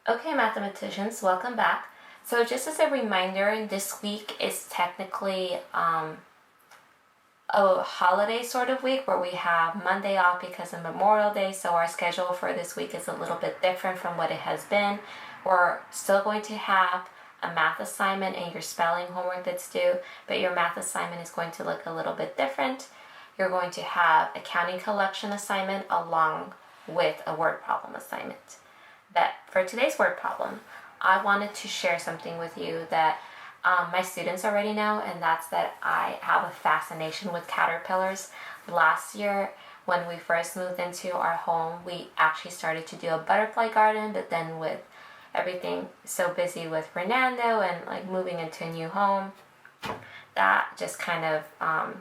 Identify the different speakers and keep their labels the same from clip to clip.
Speaker 1: Okay, mathematicians, welcome back. So just as a reminder, this week is technically a holiday sort of week where we have Monday off because of Memorial Day, so our schedule for this week is a little bit different from what it has been. We're still going to have a math assignment and your spelling homework that's due, but your math assignment is going to look a little bit different. You're going to have a counting collection assignment along with a word problem assignment. But for today's word problem, I wanted to share something with you that my students already know, and that's that I have a fascination with caterpillars. Last year, when we first moved into our home, we actually started to do a butterfly garden, but then with everything so busy with Fernando and like moving into a new home, that just kind of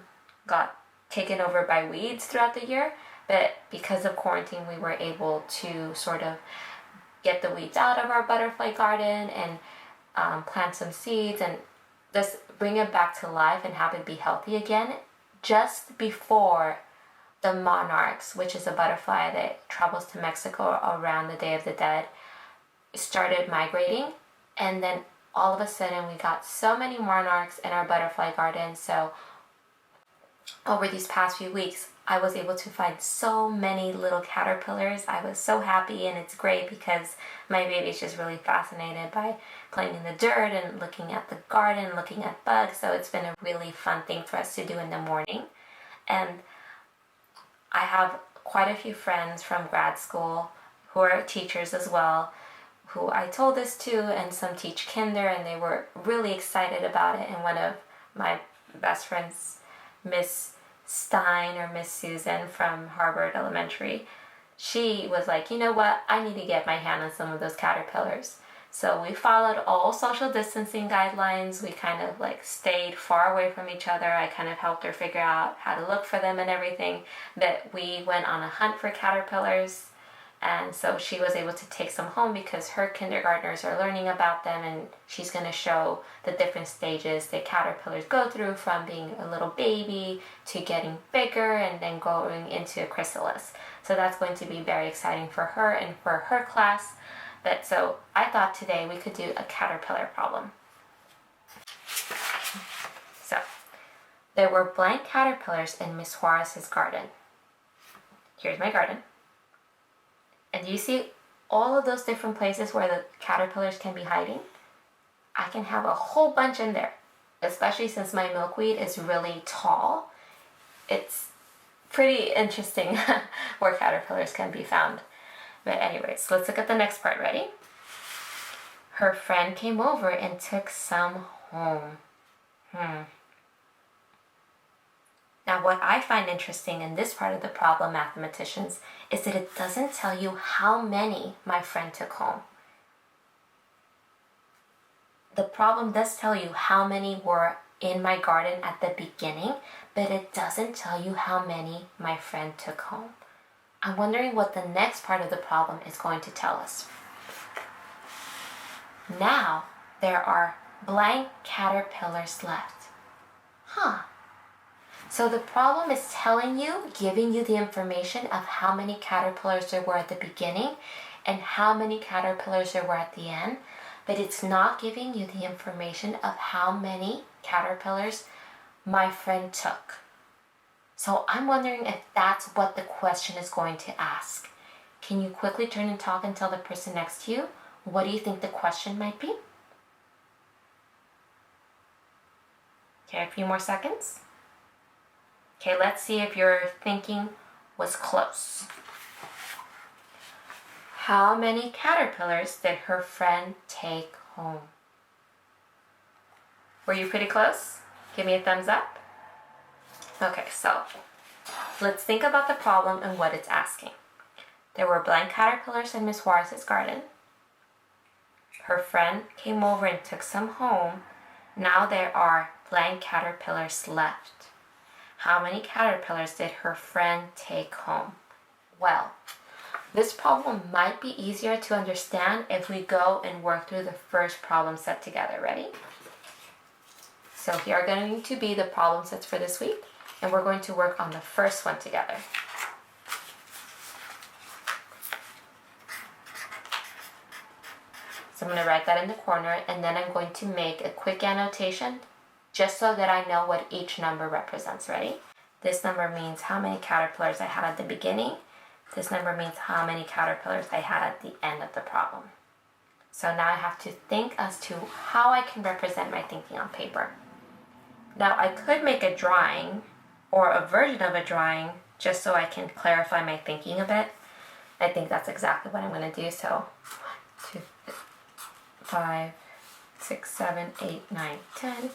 Speaker 1: got taken over by weeds throughout the year. But because of quarantine, we were able to sort of get the weeds out of our butterfly garden and plant some seeds and just bring it back to life and have it be healthy again just before the monarchs, which is a butterfly that travels to Mexico around the Day of the Dead, started migrating. And then all of a sudden we got so many monarchs in our butterfly garden. So over these past few weeks, I was able to find so many little caterpillars. I was so happy, and it's great because my baby's just really fascinated by playing in the dirt and looking at the garden, looking at bugs. So it's been a really fun thing for us to do in the morning. And I have quite a few friends from grad school who are teachers as well, who I told this to, and some teach kinder, and they were really excited about it. And one of my best friends, Miss Stein or Miss Susan from Harvard Elementary, she was like, you know what, I need to get my hand on some of those caterpillars. So we followed all social distancing guidelines. We kind of like stayed far away from each other. I kind of helped her figure out how to look for them and everything. But we went on a hunt for caterpillars. And so she was able to take some home because her kindergartners are learning about them, and she's going to show the different stages that caterpillars go through, from being a little baby to getting bigger and then going into a chrysalis. So that's going to be very exciting for her and for her class. But so I thought today we could do a caterpillar problem. So there were blank caterpillars in Miss Juarez's garden. Here's my garden. And do you see all of those different places where the caterpillars can be hiding? I can have a whole bunch in there, especially since my milkweed is really tall. It's pretty interesting where caterpillars can be found. But anyways, let's look at the next part. Ready? Her friend came over and took some home. Now, what I find interesting in this part of the problem, mathematicians, is that it doesn't tell you how many my friend took home. The problem does tell you how many were in my garden at the beginning, but it doesn't tell you how many my friend took home. I'm wondering what the next part of the problem is going to tell us. Now, there are blank caterpillars left. So the problem is telling you, giving you the information of how many caterpillars there were at the beginning and how many caterpillars there were at the end, but it's not giving you the information of how many caterpillars my friend took. So I'm wondering if that's what the question is going to ask. Can you quickly turn and talk and tell the person next to you what do you think the question might be? Okay, a few more seconds. Okay, let's see if your thinking was close. How many caterpillars did her friend take home? Were you pretty close? Give me a thumbs up. Okay, so let's think about the problem and what it's asking. There were blank caterpillars in Miss Juarez's garden. Her friend came over and took some home. Now there are blank caterpillars left. How many caterpillars did her friend take home? Well, this problem might be easier to understand if we go and work through the first problem set together. Ready? So here are going to be the problem sets for this week, and we're going to work on the first one together. So I'm going to write that in the corner, and then I'm going to make a quick annotation just so that I know what each number represents. Ready? This number means how many caterpillars I had at the beginning. This number means how many caterpillars I had at the end of the problem. So now I have to think as to how I can represent my thinking on paper. Now I could make a drawing or a version of a drawing just so I can clarify my thinking a bit. I think that's exactly what I'm going to do. So 1, 2, 5, 6, 7, 8, 9, 10.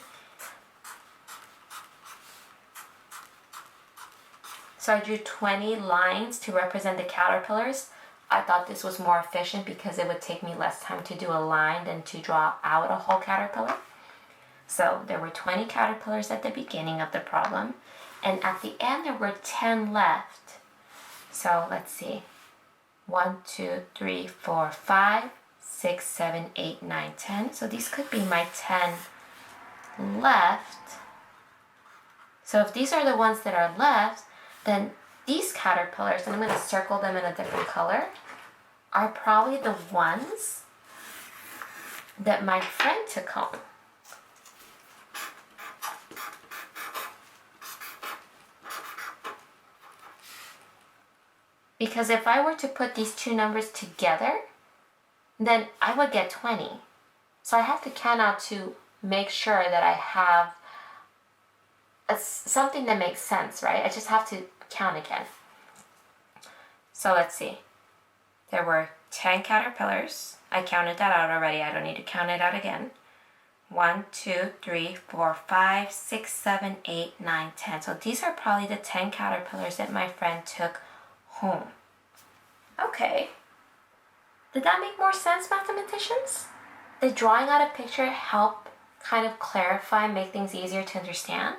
Speaker 1: So I drew 20 lines to represent the caterpillars. I thought this was more efficient because it would take me less time to do a line than to draw out a whole caterpillar. So there were 20 caterpillars at the beginning of the problem, and at the end there were 10 left. So let's see. 1, 2, 3, 4, 5, 6, 7, 8, 9, 10. So these could be my 10 left. So if these are the ones that are left, then these caterpillars, and I'm going to circle them in a different color, are probably the ones that my friend took home. Because if I were to put these two numbers together, then I would get 20. So I have to count out to make sure that I have something that makes sense, right? I just have to count again. So let's see. There were 10 caterpillars. I counted that out already. I don't need to count it out again. 1, 2, 3, 4, 5, 6, 7, 8, 9, 10. So these are probably the 10 caterpillars that my friend took home. Okay. Did that make more sense, mathematicians? Did drawing out a picture help kind of clarify, make things easier to understand?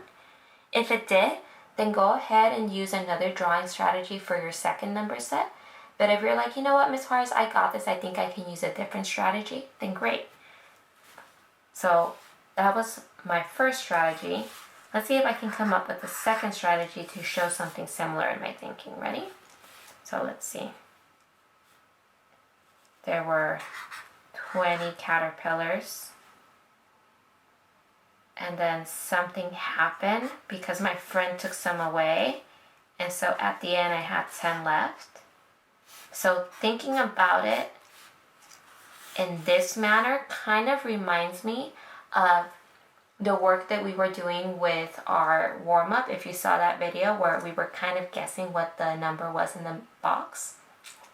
Speaker 1: If it did, then go ahead and use another drawing strategy for your second number set. But if you're like, you know what, Ms. Juarez, I got this, I think I can use a different strategy, then great. So that was my first strategy. Let's see if I can come up with a second strategy to show something similar in my thinking. Ready? So let's see. There were 20 caterpillars. And then something happened because my friend took some away. And so at the end I had 10 left. So thinking about it in this manner kind of reminds me of the work that we were doing with our warm-up. If you saw that video where we were kind of guessing what the number was in the box.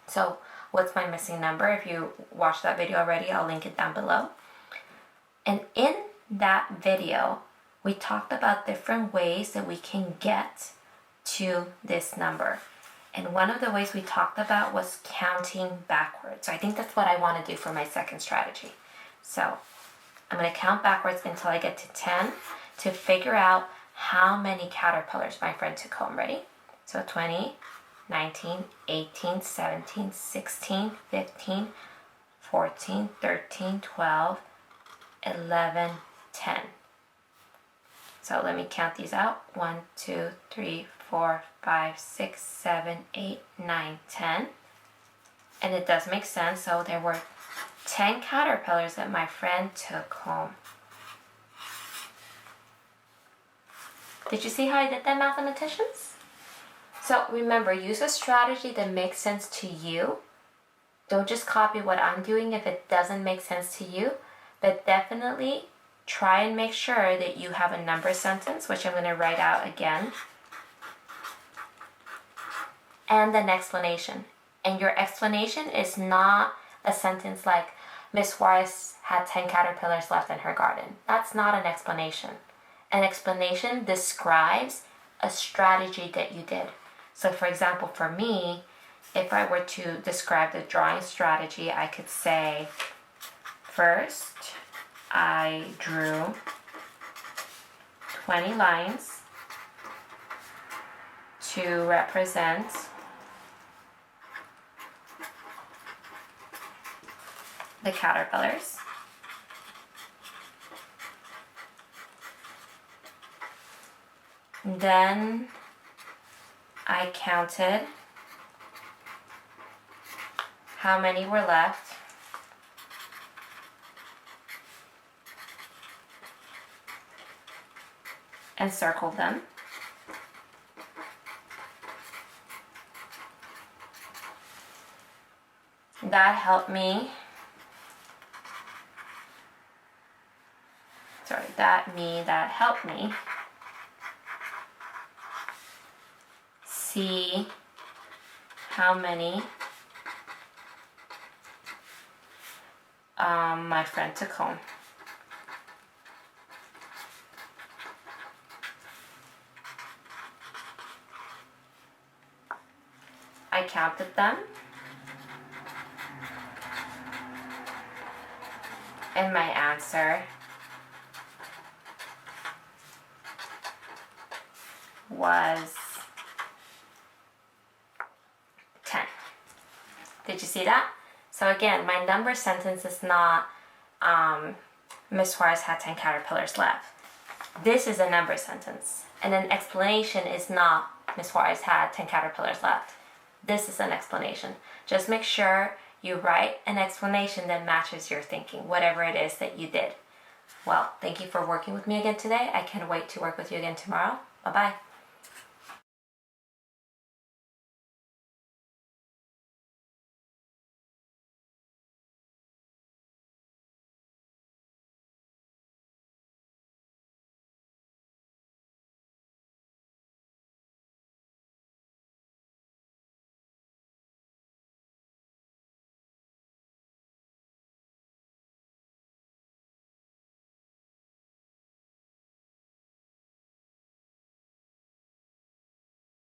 Speaker 1: So what's my missing number? If you watched that video already, I'll link it down below. And in that video, we talked about different ways that we can get to this number. And one of the ways we talked about was counting backwards. So I think that's what I want to do for my second strategy. So I'm going to count backwards until I get to 10 to figure out how many caterpillars my friend took home. Ready? So 20, 19, 18, 17, 16, 15, 14, 13, 12, 11, 10. So let me count these out. 1, 2, 3, 4, 5, 6, 7, 8, 9, 10. And it does make sense. So there were 10 caterpillars that my friend took home. Did you see how I did that, mathematicians? So remember, use a strategy that makes sense to you. Don't just copy what I'm doing if it doesn't make sense to you, but definitely try and make sure that you have a number sentence, which I'm going to write out again, and an explanation. And your explanation is not a sentence like, Miss Juarez had 10 caterpillars left in her garden. That's not an explanation. An explanation describes a strategy that you did. So for example, for me, if I were to describe the drawing strategy, I could say, first, I drew 20 lines to represent the caterpillars. Then I counted how many were left. and circle them. That helped me, that helped me see how many my friend took home. I counted them, and my answer was 10. Did you see that? So again, my number sentence is not Miss Suarez had 10 caterpillars left. This is a number sentence. And an explanation is not Miss Suarez had 10 caterpillars left. This is an explanation. Just make sure you write an explanation that matches your thinking, whatever it is that you did. Well, thank you for working with me again today. I can't wait to work with you again tomorrow. Bye-bye.